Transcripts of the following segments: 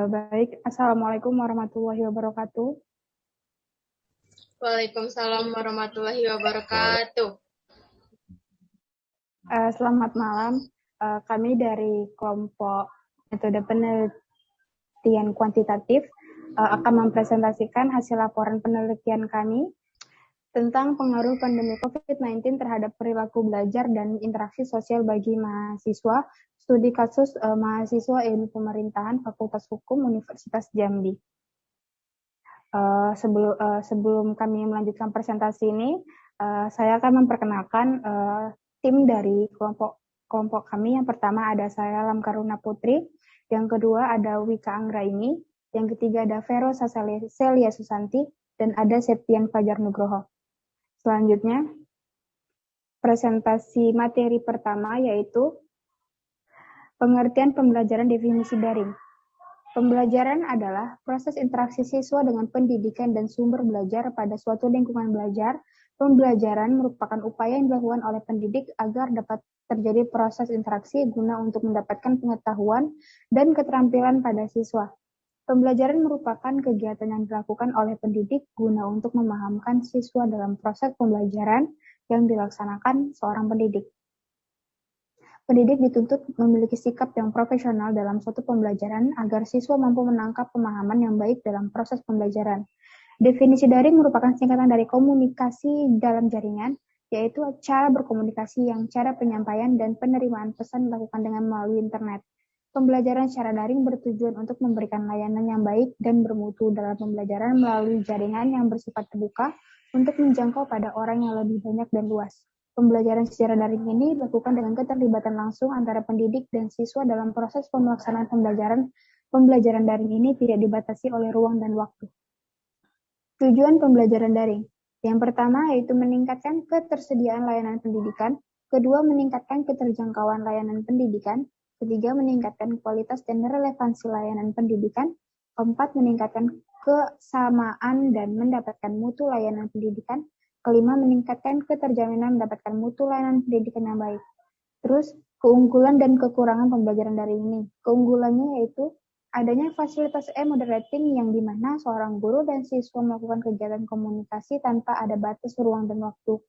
Baik, Assalamualaikum warahmatullahi wabarakatuh. Waalaikumsalam warahmatullahi wabarakatuh. Selamat malam. Kami dari kelompok metode penelitian kuantitatif akan mempresentasikan hasil laporan penelitian kami tentang pengaruh pandemi COVID-19 terhadap perilaku belajar dan interaksi sosial bagi mahasiswa, studi kasus mahasiswa ilmu pemerintahan Fakultas Hukum Universitas Jambi. Sebelum kami melanjutkan presentasi ini, saya akan memperkenalkan tim dari kelompok kami. Yang pertama ada saya, Lamkaruna Putri. Yang kedua ada Wika Anggraini. Yang ketiga ada Vero Celia Susanti. Dan ada Septian Fajar Nugroho. Selanjutnya, presentasi materi pertama yaitu pengertian pembelajaran definisi daring. Pembelajaran adalah proses interaksi siswa dengan pendidikan dan sumber belajar pada suatu lingkungan belajar. Pembelajaran merupakan upaya yang dilakukan oleh pendidik agar dapat terjadi proses interaksi guna untuk mendapatkan pengetahuan dan keterampilan pada siswa. Pembelajaran merupakan kegiatan yang dilakukan oleh pendidik guna untuk memahamkan siswa dalam proses pembelajaran yang dilaksanakan seorang pendidik. Pendidik dituntut memiliki sikap yang profesional dalam suatu pembelajaran agar siswa mampu menangkap pemahaman yang baik dalam proses pembelajaran. Definisi daring merupakan singkatan dari komunikasi dalam jaringan, yaitu cara berkomunikasi yang cara penyampaian dan penerimaan pesan dilakukan dengan melalui internet. Pembelajaran secara daring bertujuan untuk memberikan layanan yang baik dan bermutu dalam pembelajaran melalui jaringan yang bersifat terbuka untuk menjangkau pada orang yang lebih banyak dan luas. Pembelajaran secara daring ini dilakukan dengan keterlibatan langsung antara pendidik dan siswa dalam proses pelaksanaan pembelajaran. Pembelajaran daring ini tidak dibatasi oleh ruang dan waktu. Tujuan pembelajaran daring. Yang pertama yaitu meningkatkan ketersediaan layanan pendidikan. Kedua, meningkatkan keterjangkauan layanan pendidikan. Ketiga, meningkatkan kualitas dan relevansi layanan pendidikan. Keempat, meningkatkan kesamaan dan mendapatkan mutu layanan pendidikan. Kelima, meningkatkan keterjaminan mendapatkan mutu layanan pendidikan yang baik. Terus, keunggulan dan kekurangan pembelajaran daring ini. Keunggulannya yaitu adanya fasilitas e-moderating yang dimana seorang guru dan siswa melakukan kegiatan komunikasi tanpa ada batas ruang dan waktu.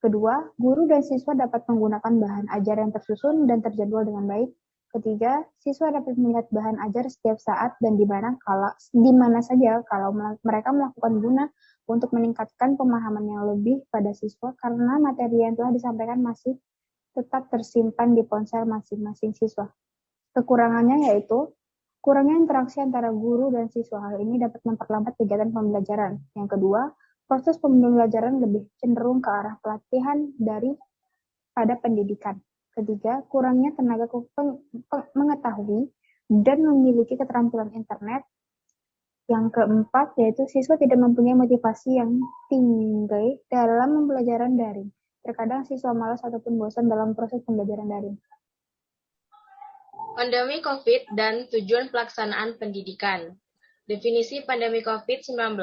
Kedua, guru dan siswa dapat menggunakan bahan ajar yang tersusun dan terjadwal dengan baik. Ketiga, siswa dapat melihat bahan ajar setiap saat dan di mana saja kalau mereka melakukan guna untuk meningkatkan pemahaman yang lebih pada siswa karena materi yang telah disampaikan masih tetap tersimpan di ponsel masing-masing siswa. Kekurangannya yaitu kurangnya interaksi antara guru dan siswa. Hal ini dapat memperlambat kegiatan pembelajaran. Yang kedua, proses pembelajaran lebih cenderung ke arah pelatihan pada pendidikan. Ketiga, kurangnya tenaga mengetahui dan memiliki keterampilan internet. Yang keempat, yaitu siswa tidak mempunyai motivasi yang tinggi dalam pembelajaran daring. Terkadang siswa malas ataupun bosan dalam proses pembelajaran daring. Pandemi COVID dan tujuan pelaksanaan pendidikan. Definisi pandemi COVID-19,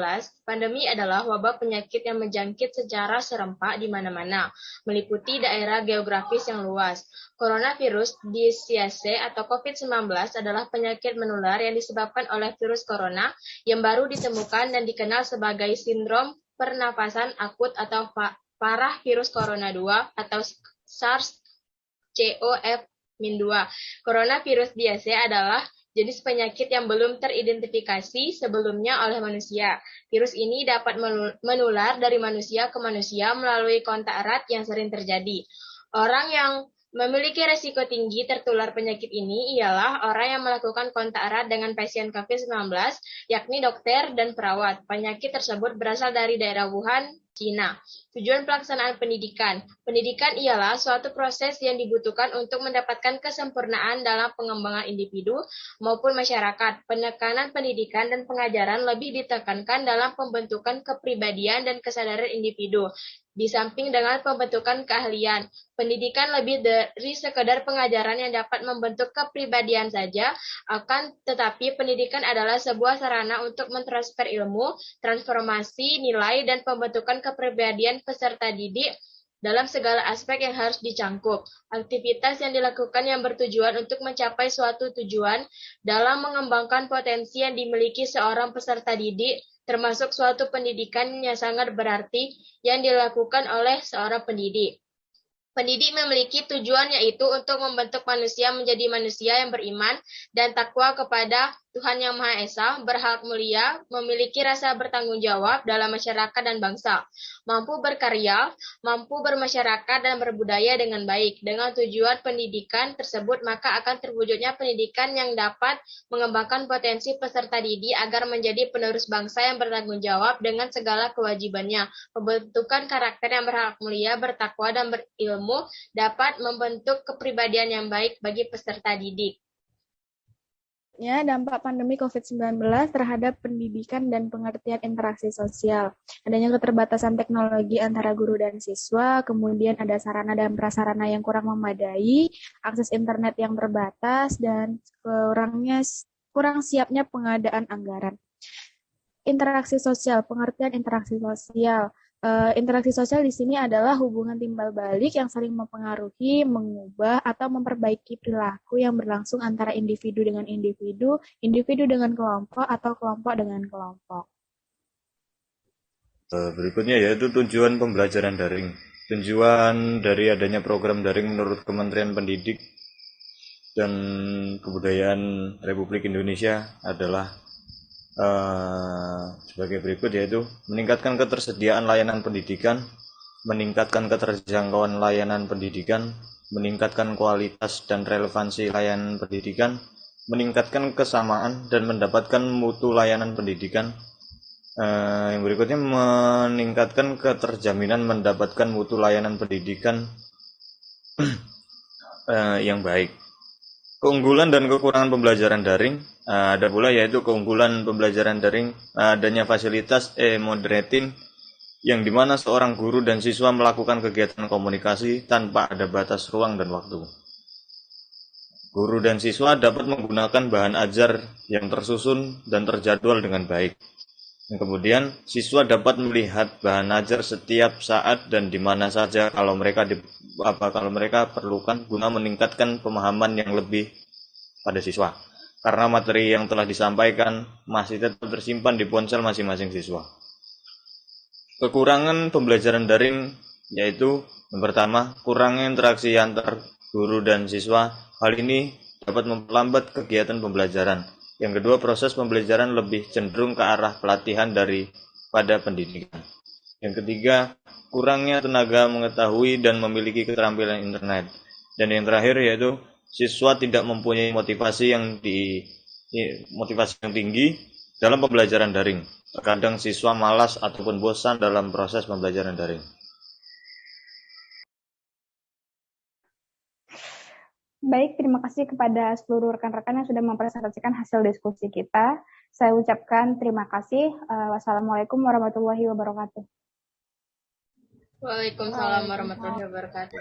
pandemi adalah wabah penyakit yang menjangkit secara serempak di mana-mana, meliputi daerah geografis yang luas. Coronavirus disease atau COVID-19 adalah penyakit menular yang disebabkan oleh virus corona yang baru ditemukan dan dikenal sebagai sindrom pernapasan akut atau parah virus corona 2 atau SARS-CoV-2. Coronavirus disease adalah jenis penyakit yang belum teridentifikasi sebelumnya oleh manusia. Virus ini dapat menular dari manusia ke manusia melalui kontak erat yang sering terjadi. Orang yang memiliki resiko tinggi tertular penyakit ini ialah orang yang melakukan kontak erat dengan pasien COVID-19, yakni dokter dan perawat. Penyakit tersebut berasal dari daerah Wuhan, Cina. Tujuan pelaksanaan pendidikan. Pendidikan ialah suatu proses yang dibutuhkan untuk mendapatkan kesempurnaan dalam pengembangan individu maupun masyarakat. Penekanan pendidikan dan pengajaran lebih ditekankan dalam pembentukan kepribadian dan kesadaran individu. Di samping dengan pembentukan keahlian, pendidikan lebih dari sekedar pengajaran yang dapat membentuk kepribadian saja, akan tetapi pendidikan adalah sebuah sarana untuk mentransfer ilmu, transformasi, nilai, dan pembentukan kepribadian peserta didik dalam segala aspek yang harus dicangkup. Aktivitas yang dilakukan yang bertujuan untuk mencapai suatu tujuan dalam mengembangkan potensi yang dimiliki seorang peserta didik, termasuk suatu pendidikan yang sangat berarti yang dilakukan oleh seorang pendidik. Pendidik memiliki tujuan yaitu untuk membentuk manusia menjadi manusia yang beriman dan takwa kepada Tuhan Yang Maha Esa, berhak mulia, memiliki rasa bertanggung jawab dalam masyarakat dan bangsa, mampu berkarya, mampu bermasyarakat dan berbudaya dengan baik. Dengan tujuan pendidikan tersebut, maka akan terwujudnya pendidikan yang dapat mengembangkan potensi peserta didik agar menjadi penerus bangsa yang bertanggung jawab dengan segala kewajibannya. Pembentukan karakter yang berhak mulia, bertakwa, dan berilmu dapat membentuk kepribadian yang baik bagi peserta didik. Dampak pandemi COVID-19 terhadap pendidikan dan pengertian interaksi sosial. Adanya keterbatasan teknologi antara guru dan siswa, kemudian ada sarana dan prasarana yang kurang memadai, akses internet yang terbatas, dan kurang siapnya pengadaan anggaran. Interaksi sosial, pengertian interaksi sosial. Interaksi sosial di sini adalah hubungan timbal balik yang saling mempengaruhi, mengubah, atau memperbaiki perilaku yang berlangsung antara individu dengan individu, individu dengan kelompok, atau kelompok dengan kelompok. Berikutnya yaitu tujuan pembelajaran daring. Tujuan dari adanya program daring menurut Kementerian Pendidik dan Kebudayaan Republik Indonesia adalah sebagai berikut, yaitu meningkatkan ketersediaan layanan pendidikan, meningkatkan keterjangkauan layanan pendidikan, meningkatkan kualitas dan relevansi layanan pendidikan, meningkatkan kesamaan dan mendapatkan mutu layanan pendidikan. Yang berikutnya meningkatkan keterjaminan mendapatkan mutu layanan pendidikan yang baik. Keunggulan dan kekurangan pembelajaran daring ada pula, yaitu keunggulan pembelajaran daring adanya fasilitas e-moderating yang dimana seorang guru dan siswa melakukan kegiatan komunikasi tanpa ada batas ruang dan waktu. Guru dan siswa dapat menggunakan bahan ajar yang tersusun dan terjadwal dengan baik. Kemudian siswa dapat melihat bahan ajar setiap saat dan di mana saja kalau mereka perlukan guna meningkatkan pemahaman yang lebih pada siswa. Karena materi yang telah disampaikan masih tetap tersimpan di ponsel masing-masing siswa. Kekurangan pembelajaran daring yaitu yang pertama, kurangnya interaksi antar guru dan siswa. Hal ini dapat memperlambat kegiatan pembelajaran. Yang kedua, proses pembelajaran lebih cenderung ke arah pelatihan daripada pendidikan. Yang ketiga, kurangnya tenaga mengetahui dan memiliki keterampilan internet. Dan yang terakhir yaitu siswa tidak mempunyai motivasi yang tinggi dalam pembelajaran daring. Terkadang siswa malas ataupun bosan dalam proses pembelajaran daring. Baik, terima kasih kepada seluruh rekan-rekan yang sudah mempresentasikan hasil diskusi kita. Saya ucapkan terima kasih. Wassalamualaikum warahmatullahi wabarakatuh. Waalaikumsalam warahmatullahi wabarakatuh.